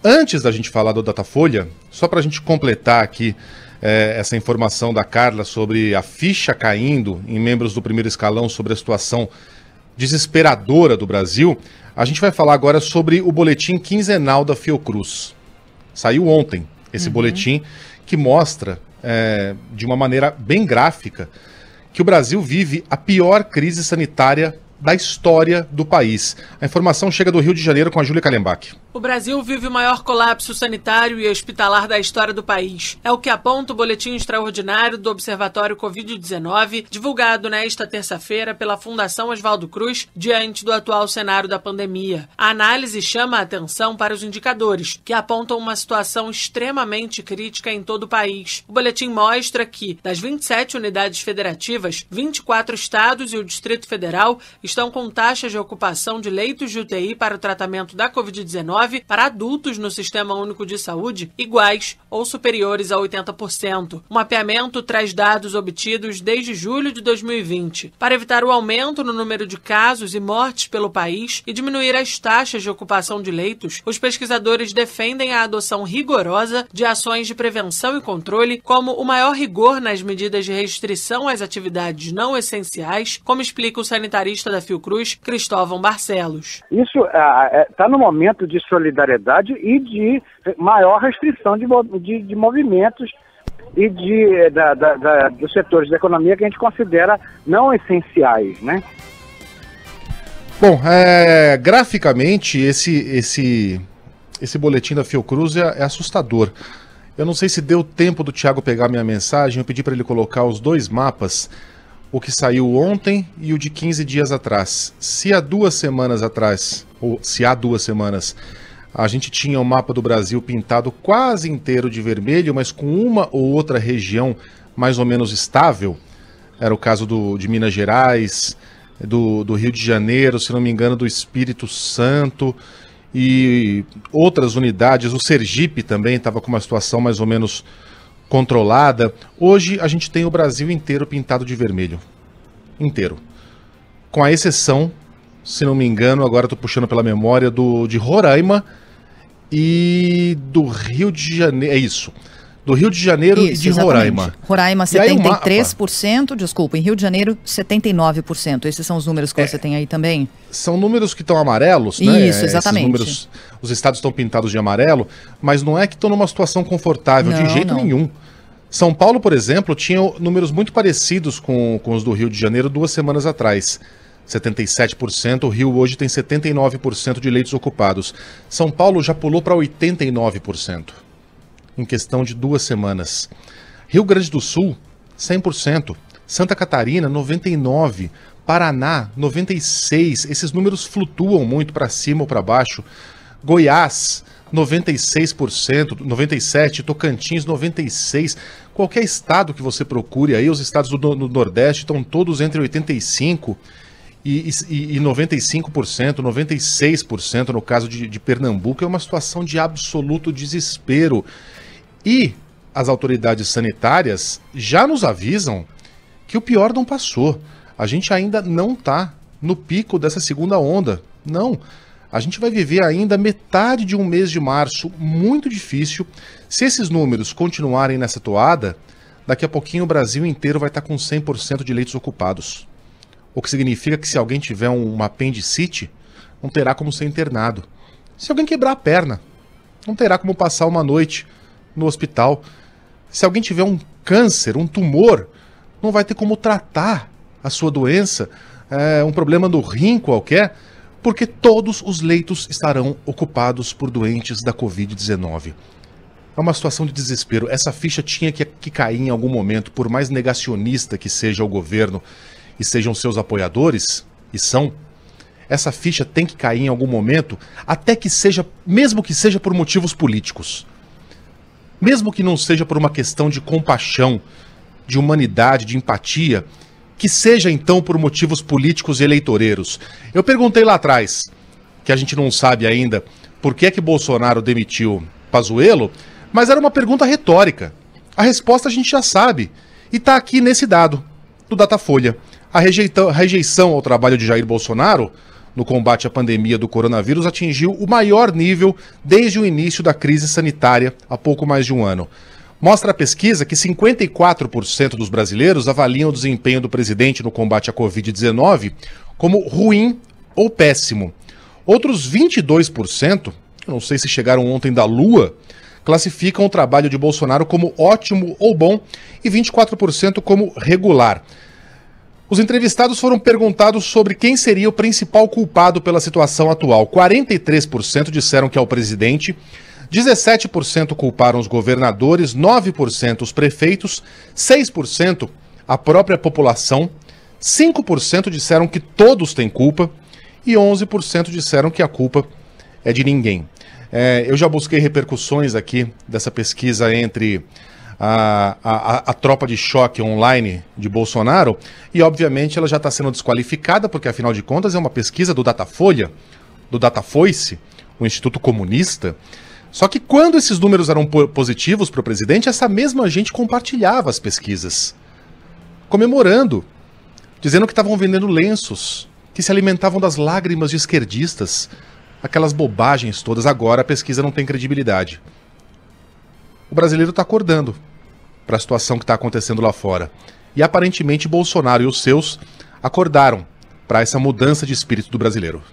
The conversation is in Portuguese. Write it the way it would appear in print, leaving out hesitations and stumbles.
Antes da gente falar do Datafolha, só para a gente completar aqui essa informação da Carla sobre a ficha caindo em membros do primeiro escalão sobre a situação desesperadora do Brasil, a gente vai falar agora sobre o boletim quinzenal da Fiocruz. Saiu ontem esse boletim que mostra, de uma maneira bem gráfica, que o Brasil vive a pior crise sanitária da história do país. A informação chega do Rio de Janeiro com a Júlia Kallenbach. O Brasil vive o maior colapso sanitário e hospitalar da história do país. É o que aponta o boletim extraordinário do Observatório Covid-19, divulgado nesta terça-feira pela Fundação Oswaldo Cruz, diante do atual cenário da pandemia. A análise chama a atenção para os indicadores, que apontam uma situação extremamente crítica em todo o país. O boletim mostra que, das 27 unidades federativas, 24 estados e o Distrito Federal estão com taxas de ocupação de leitos de UTI para o tratamento da Covid-19 para adultos no Sistema Único de Saúde iguais ou superiores a 80%. O mapeamento traz dados obtidos desde julho de 2020. Para evitar o aumento no número de casos e mortes pelo país e diminuir as taxas de ocupação de leitos, os pesquisadores defendem a adoção rigorosa de ações de prevenção e controle, como o maior rigor nas medidas de restrição às atividades não essenciais, como explica o sanitarista da Fiocruz, Cristóvão Barcelos. Isso está no momento de solidariedade e de maior restrição de movimentos e dos setores da economia que a gente considera não essenciais, né? Bom, graficamente esse boletim da Fiocruz é assustador. Eu não sei se deu tempo do Thiago pegar minha mensagem, eu pedi para ele colocar os dois mapas, o que saiu ontem e o de 15 dias atrás. Se há 2 semanas atrás, ou se há 2 semanas, a gente tinha o mapa do Brasil pintado quase inteiro de vermelho, mas com uma ou outra região mais ou menos estável, era o caso de Minas Gerais, do Rio de Janeiro, se não me engano, do Espírito Santo e outras unidades, o Sergipe também estava com uma situação mais ou menos controlada. Hoje a gente tem o Brasil inteiro pintado de vermelho. Inteiro. Com a exceção, se não me engano, agora estou puxando pela memória, de Roraima e do Rio de Janeiro. É isso. Do Rio de Janeiro e de Roraima. Roraima 73%, desculpa, em Rio de Janeiro 79%. Esses são os números que você tem aí também? São números que estão amarelos, né? Isso, exatamente. Números, os estados estão pintados de amarelo, mas não é que estão numa situação confortável, de jeito nenhum. São Paulo, por exemplo, tinha números muito parecidos com os do Rio de Janeiro 2 semanas atrás. 77%, o Rio hoje tem 79% de leitos ocupados. São Paulo já pulou para 89%. Em questão de 2 semanas. Rio Grande do Sul, 100%. Santa Catarina, 99%. Paraná, 96%. Esses números flutuam muito para cima ou para baixo. Goiás, 96%, 97%. Tocantins, 96%. Qualquer estado que você procure aí, os estados do Nordeste estão todos entre 85% e 95%, 96% no caso de Pernambuco. É uma situação de absoluto desespero. E as autoridades sanitárias já nos avisam que o pior não passou. A gente ainda não está no pico dessa segunda onda. Não. A gente vai viver ainda metade de um mês de março muito difícil. Se esses números continuarem nessa toada, daqui a pouquinho o Brasil inteiro vai estar com 100% de leitos ocupados. O que significa que se alguém tiver uma apendicite, não terá como ser internado. Se alguém quebrar a perna, não terá como passar uma noite no hospital. Se alguém tiver um câncer, um tumor, não vai ter como tratar a sua doença, um problema no rim qualquer, porque todos os leitos estarão ocupados por doentes da Covid-19. É uma situação de desespero. Essa ficha tinha que cair em algum momento, por mais negacionista que seja o governo e sejam seus apoiadores, e são, essa ficha tem que cair em algum momento, até que seja, mesmo que seja por motivos políticos. Mesmo que não seja por uma questão de compaixão, de humanidade, de empatia, que seja então por motivos políticos e eleitoreiros. Eu perguntei lá atrás, que a gente não sabe ainda, por que é que Bolsonaro demitiu Pazuello, mas era uma pergunta retórica. A resposta a gente já sabe, e está aqui nesse dado, do Datafolha. A rejeição ao trabalho de Jair Bolsonaro no combate à pandemia do coronavírus atingiu o maior nível desde o início da crise sanitária há pouco mais de um ano. Mostra a pesquisa que 54% dos brasileiros avaliam o desempenho do presidente no combate à Covid-19 como ruim ou péssimo. Outros 22%, não sei se chegaram ontem da Lua, classificam o trabalho de Bolsonaro como ótimo ou bom e 24% como regular. Os entrevistados foram perguntados sobre quem seria o principal culpado pela situação atual. 43% disseram que é o presidente, 17% culparam os governadores, 9% os prefeitos, 6% a própria população, 5% disseram que todos têm culpa e 11% disseram que a culpa é de ninguém. Eu já busquei repercussões aqui dessa pesquisa entre a tropa de choque online de Bolsonaro e, obviamente, ela já está sendo desqualificada porque, afinal de contas, é uma pesquisa do Datafolha, do Datafoice, o Instituto Comunista. Só que quando esses números eram positivos para o presidente, essa mesma gente compartilhava as pesquisas, comemorando, dizendo que estavam vendendo lenços, que se alimentavam das lágrimas de esquerdistas, aquelas bobagens todas. Agora a pesquisa não tem credibilidade. O brasileiro está acordando para a situação que está acontecendo lá fora. E aparentemente Bolsonaro e os seus acordaram para essa mudança de espírito do brasileiro.